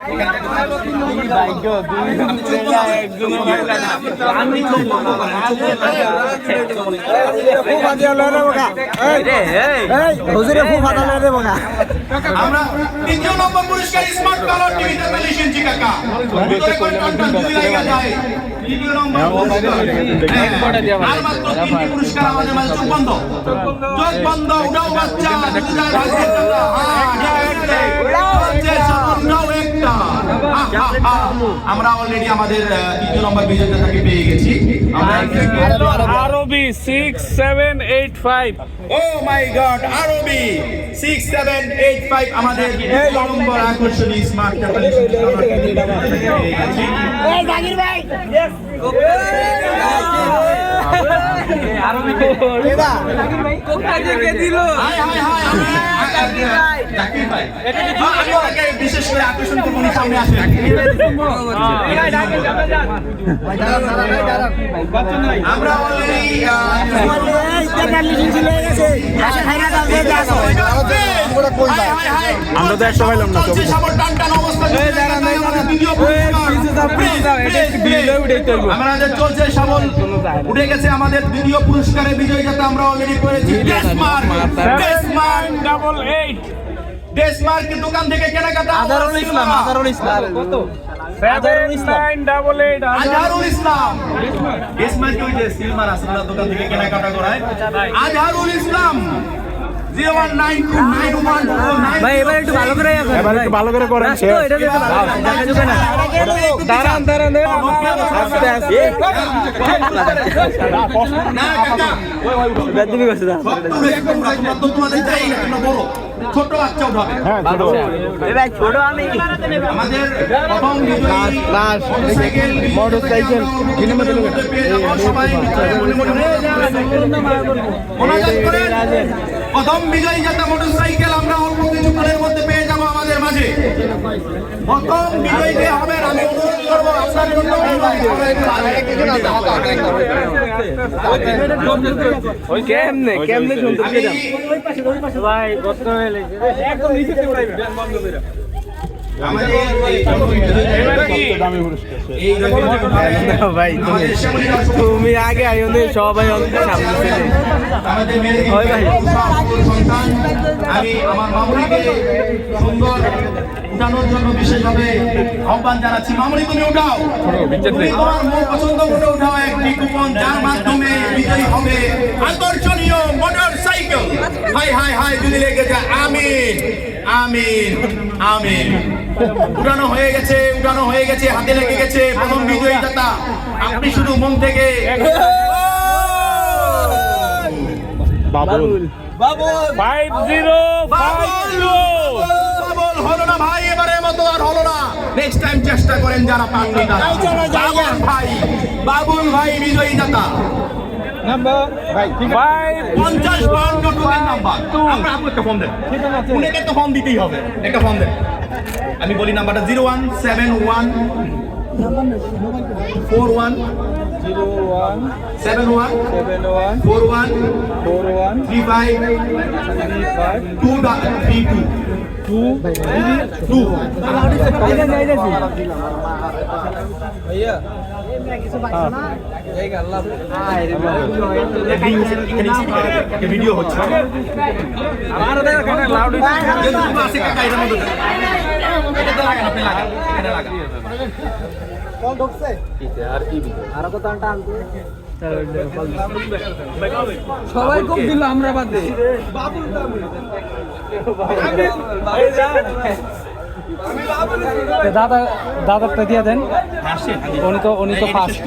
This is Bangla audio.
আমরা তৃতীয় নম্বর পুরস্কার স্মার্ট কালার টিভি 43 ইঞ্চি কাকা তৃতীয় নম্বর আর মাত্র 3টি পুরস্কার আমাদের মাঝে চোখ বন্ধ উঠাও বাচ্চা আমরা অলরেডি আমাদের তৃতীয় নম্বর বিজেতাকে পেয়ে গেছি আরবি 6785 ও মাই গড আরবি 6785 আমাদের দ্বিতীয় নম্বর আকর্ষণীয় স্মার্ট এই জাকির ভাই আরবি এবা জাকির ভাই কোথায় থেকে দিল হাই জাকির ভাই আমি ওকে বিশেষ করে আকর্ষণ করব উনি সামনে আসেন আমরা অলরেডি আমরা তো একশো পাইলাম না আমাদের চলছে সাবল উঠে গেছে আমাদের দ্বিতীয় পুরস্কারের বিজয়ীটা আমরা অলরেডি করেছি ডেসমার্ক দোকান থেকে কেনাকাটা আজহারুল ইসলাম কত আজহারুল ইসলাম ডেসমার্ক ওই যে সিলমার আসলা দোকান থেকে কেনাকাটা করায় আজহারুল ইসলাম 0192914 ভাই এবার একটু ভালো করে ভালো করে করেন দাঁড়ান আস্তে আস্তে বেদবি করছে তোমাদের চাই না বড় ছোট বাচ্চা উঠাবে হ্যাঁ ছোট আমি আমাদের প্রথম মোটরসাইকেল সবাই প্রথম বিজয়ী যাতে মোটরসাইকেল আমরা অল্প কিছুক্ষণের মধ্যে পেয়ে যাবো আমাদের মাঝে প্রথম বিজয়ীকে হবেন আমি অনুরোধ করবো আপনার জন্য কেমনে শুনতে ভাই কত হইলে একদম নিচে ভাই তুমি আগে আইও সবাই সামনে আমি আমার মামুনিকে সুন্দর উঠানোর জন্য বিশেষভাবে আহ্বান জানাচ্ছি। মামুনি তুমি উঠাও, তুমি তোমার মন পছন্দ করে উঠাও একটি কুপন যার মাধ্যমে বিজয়ী হবে আকর্ষণীয় motor cycle. High high high যদি লেগে যায় আমিন আমিন আমিন। উঠানো হয়ে গেছে হাতে লেগে গেছে প্রথম বিজয়ী দাতা। আপনি শুধু মন থেকে বাবুল 5052 হলো না ভাই, এবারের মতো আর হলো না। নেক্সট টাইম চেষ্টা করেন যারা পাননি তারা। বাবুল ভাই বিজয়ী দাতা নাম্বার ভাই 5052 টোকেন নাম্বার। আমরা আপনি একটা ফোন দেন, উনাকে একটা ফোন দিতেই হবে, একটা ফোন দেন। আমি বলি নাম্বারটা 0171 41 71 41 35 232 ভিডিও হচ্ছে সবাই খুব দিল আমরা বাদে দাদারটা দিয়ে দেন। উনি তো ফার্স্ট।